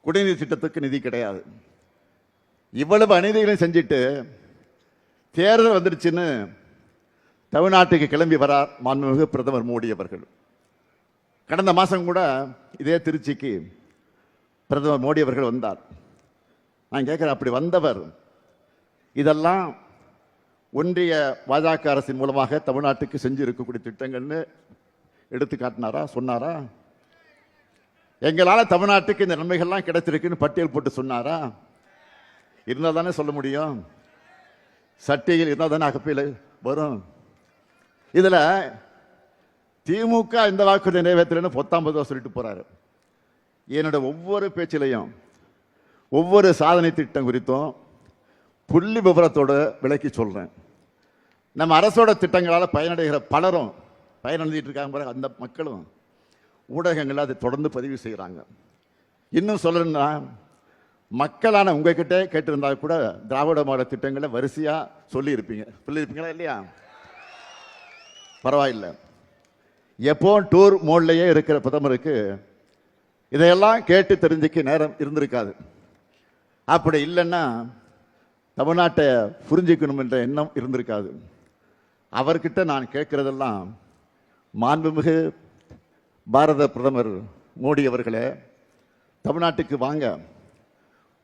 S2: குடிநீர் திட்டத்துக்கு நிதி கிடையாது. இவ்வளவு அநீதிகளையும் செஞ்சுட்டு தேர்தல் வந்துருச்சுன்னு தமிழ்நாட்டுக்கு கிளம்பி வரார் மாண்புமிகு பிரதமர் மோடி அவர்கள். கடந்த மாதம் கூட இதே திருச்சிக்கு பிரதமர் மோடி அவர்கள் வந்தார். நான் கேட்கிறேன், அப்படி வந்தவர் இதெல்லாம் ஒன்றிய பாஜக அரசின் மூலமாக தமிழ்நாட்டுக்கு செஞ்சு இருக்கக்கூடிய திட்டங்கள்னு எடுத்து காட்டினாரா, சொன்னாரா? எங்களால் தமிழ்நாட்டுக்கு இந்த நன்மைகள்லாம் கிடைச்சிருக்குன்னு பட்டியல் போட்டு சொன்னாரா? இருந்தால் தானே சொல்ல முடியும். சட்டையில் இருந்தால் தானே அகப்பையில் வரும். இதுல திமுக இந்த வாக்குறுதி நிறைவேற்றலன்னு 19 சொல்லிட்டு போறாரு. என்னோட ஒவ்வொரு பேச்சிலையும் ஒவ்வொரு சாதனை திட்டம் குறித்தும் புள்ளி விவரத்தோடு விளக்கி சொல்றேன். நம்ம அரசோட திட்டங்களால் பயனடைகிற பலரும் பயனடைஞ்சிட்டு இருக்காங்க. அந்த மக்களும் ஊடகங்கள் அதை தொடர்ந்து பதிவு செய்கிறாங்க. இன்னும் சொல்லணும்னா, மக்களான உங்ககிட்ட கேட்டிருந்தா கூட திராவிட மாடல் திட்டங்களை வரிசையா சொல்லியிருப்பீங்களா இல்லையா? பரவாயில்லை. எப்போ டூர் மோட்லேயே இருக்கிற பிரதமருக்கு இதையெல்லாம் கேட்டு தெரிஞ்சுக்க நேரம் இருந்திருக்காது. அப்படி இல்லைன்னா தமிழ்நாட்டை புரிஞ்சுக்கணும் என்ற எண்ணம் இருந்திருக்காது. அவர்கிட்ட நான் கேட்கிறதெல்லாம், மாண்புமிகு பாரத பிரதமர் மோடி அவர்களே, தமிழ்நாட்டுக்கு வாங்க,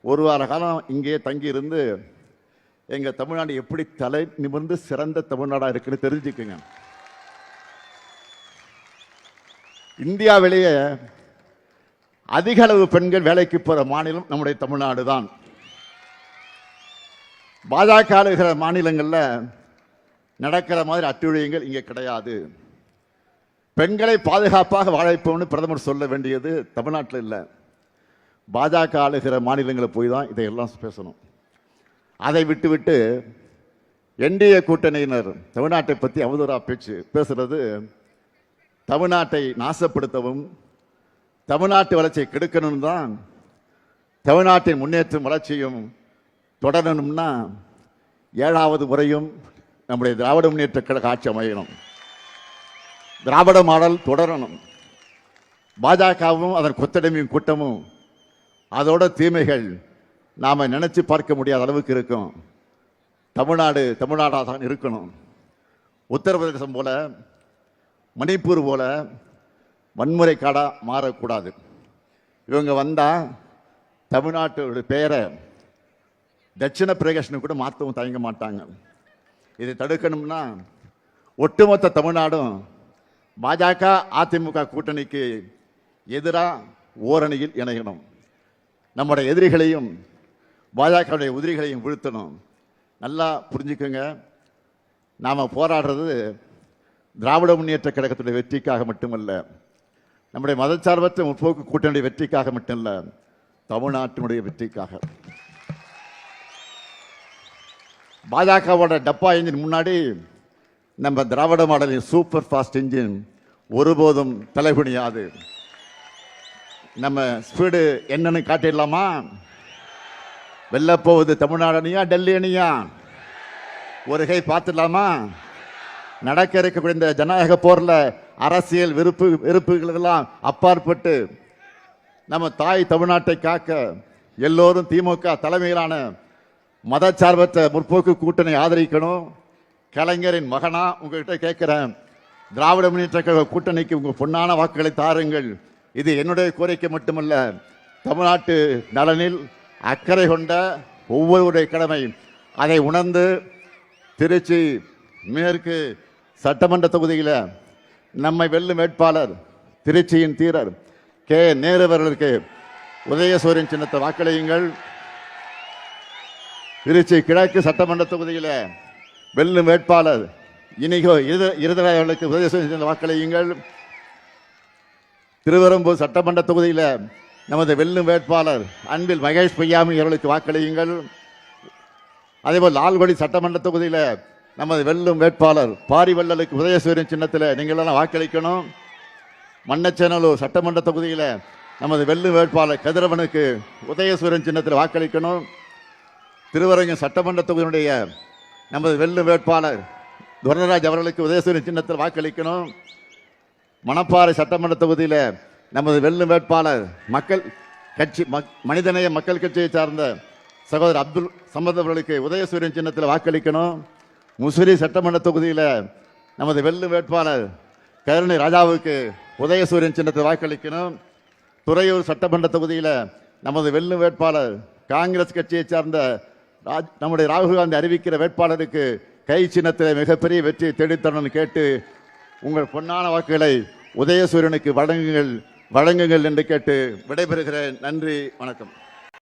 S2: ஒரு வார காலம் இங்கே தங்கி இருந்து எங்க தமிழ்நாடு எப்படி தலை நிமிர்ந்து சிறந்த தமிழ்நாடா இருக்குன்னு தெரிஞ்சுக்குங்க. இந்தியாவிலேயே அதிக அளவு பெண்கள் வேலைக்கு போற மாநிலம் நம்முடைய தமிழ்நாடு தான். பாஜக ஆளுகிற மாநிலங்கள்ல நடக்கிற மாதிரி அட்டுழியங்கள் இங்கே கிடையாது. பெண்களை பாதுகாப்பாக வாழ வைப்போம்னு பிரதமர் சொல்ல வேண்டியது தமிழ்நாட்டில் இல்லை, பாஜக ஆளுகிற மாநிலங்களை போய் தான் இதையெல்லாம் பேசணும். அதை விட்டு என்டிஏ கூட்டணியினர் தமிழ்நாட்டை பற்றி அவதூறா பேசுறது தமிழ்நாட்டை நாசப்படுத்தவும் தமிழ்நாட்டு வளர்ச்சியை கெடுக்கணும் தான். தமிழ்நாட்டின் முன்னேற்றம் வளர்ச்சியும் தொடரணும்னா 7வது முறையும் நம்முடைய திராவிட முன்னேற்ற கழக ஆட்சி அமையணும். திராவிட மாடல் தொடரணும். பாஜகவும் அதன் கொத்தடிமையும் கூட்டமும் அதோட தீமைகள் நாம நினைச்சு பார்க்க முடியாத அளவுக்கு இருக்கும். தமிழ்நாடு தமிழ்நாடாக தான் இருக்கணும். உத்தரப்பிரதேசம் போல, மணிப்பூர் போல வன்முறை காடா மாறக்கூடாது. இவங்க வந்தா தமிழ்நாட்டோட பெயரை தட்சிண பிரதேசம் கூட மாற்றவும் தயங்க மாட்டாங்க. இதை தடுக்கணும்னா ஒட்டுமொத்த தமிழ்நாடும் பாஜக அதிமுக கூட்டணிக்கு எதிராக ஓரணியில் இணையணும். நம்முடைய எதிரிகளையும் பாஜகவுடைய உதிரிகளையும் வீழ்த்தணும். நல்லா புரிஞ்சுக்கோங்க, நாம் போராடுறது திராவிட முன்னேற்ற கழகத்துடைய வெற்றிக்காக மட்டுமல்ல, நம்முடைய மதச்சார்பற்ற முற்போக்கு கூட்டணியுடைய வெற்றிக்காக மட்டுமல்ல, தமிழ்நாட்டினுடைய வெற்றிக்காக. பாஜகவோட டப்பா இன்ஜின் முன்னாடி நம்ம திராவிட மாடலின் சூப்பர் ஃபாஸ்ட் இன்ஜின் ஒருபோதும் தலைகுனியாது. நம்ம ஸ்பீடு என்னன்னு காட்டிடலாமா? வெல்லப்போவது தமிழ்நாடு அணியா டெல்லி அணியா? ஒரு கை பார்த்துடலாமா? நடக்க இருக்கக்கூடிய இந்த ஜனநாயக போர்ல அரசியல் வெறுப்புகளெல்லாம் அப்பாற்பட்டு நம்ம தாய் தமிழ்நாட்டை காக்க எல்லோரும் திமுக தலைமையிலான மதச்சார்பற்ற முற்போக்கு கூட்டணி ஆதரிக்கணும். கலைஞரின் மகனா உங்ககிட்ட கேட்கிறேன், திராவிட முன்னேற்ற கழக கூட்டணிக்கு உங்க பொன்னான வாக்குகளை தாருங்கள். இது என்னுடைய கோரிக்கை மட்டுமல்ல, தமிழ்நாட்டு நலனில் அக்கறை கொண்ட ஒவ்வொருடைய கடமை. அதை உணர்ந்து திருச்சி மேற்கு சட்டமன்ற தொகுதியில் நம்மை வெல்லும் வேட்பாளர் திருச்சியின் தீரர் கே நேரு அவர்களுக்கு உதயசூரியன் சின்னத்தை வாக்களியுங்கள். திருச்சி கிழக்கு சட்டமன்ற தொகுதியில் வெல்லும் வேட்பாளர் இனிகோ இருதலை அவர்களுக்கு உதயசூரியன் சின்னத்தை வாக்களியுங்கள். திருவெரும்பூர் சட்டமன்ற தொகுதியில் நமது வெல்லும் வேட்பாளர் அன்பில் மகேஷ் பொய்யாமி அவர்களுக்கு வாக்களியுங்கள். அதேபோல் லால்குடி சட்டமன்ற தொகுதியில் நமது வெல்லும் வேட்பாளர் பாரிவள்ளலுக்கு உதயசூரியன் சின்னத்தில் நீங்கள் எல்லாம் வாக்களிக்கணும். மண்ணச்சேனலூர் சட்டமன்ற தொகுதியில் நமது வெல்லும் வேட்பாளர் கதிரவனுக்கு உதயசூரியன் சின்னத்தில் வாக்களிக்கணும். திருவரங்கம் சட்டமன்ற தொகுதியினுடைய நமது வெல்லும் வேட்பாளர் துரராஜ் அவர்களுக்கு உதயசூரியன் சின்னத்தில் வாக்களிக்கணும். மணப்பாறை சட்டமன்ற தொகுதியில் நமது வெல்லும் வேட்பாளர் மக்கள் கட்சி மனிதநேய மக்கள் கட்சியை சார்ந்த சகோதரர் அப்துல் சமத் அவர்களுக்கு உதயசூரியன் சின்னத்தில் வாக்களிக்கணும். முசிறி சட்டமன்ற தொகுதியில் நமது வெல்லும் வேட்பாளர் கருணை ராஜாவுக்கு உதயசூரியன் சின்னத்தில் வாக்களிக்கணும். துறையூர் சட்டமன்ற தொகுதியில் நமது வெல்லும் வேட்பாளர் காங்கிரஸ் கட்சியை சார்ந்த நம்முடைய ராகுல் காந்தி அறிவிக்கிற வேட்பாளருக்கு கை சின்னத்தில் மிகப்பெரிய வெற்றி தேடித்தரணும்னு கேட்டு உங்கள் பொன்னான வாக்குகளை உதயசூரியனுக்கு வழங்குங்கள் என்று கேட்டு விடைபெறுகிறேன். நன்றி, வணக்கம்.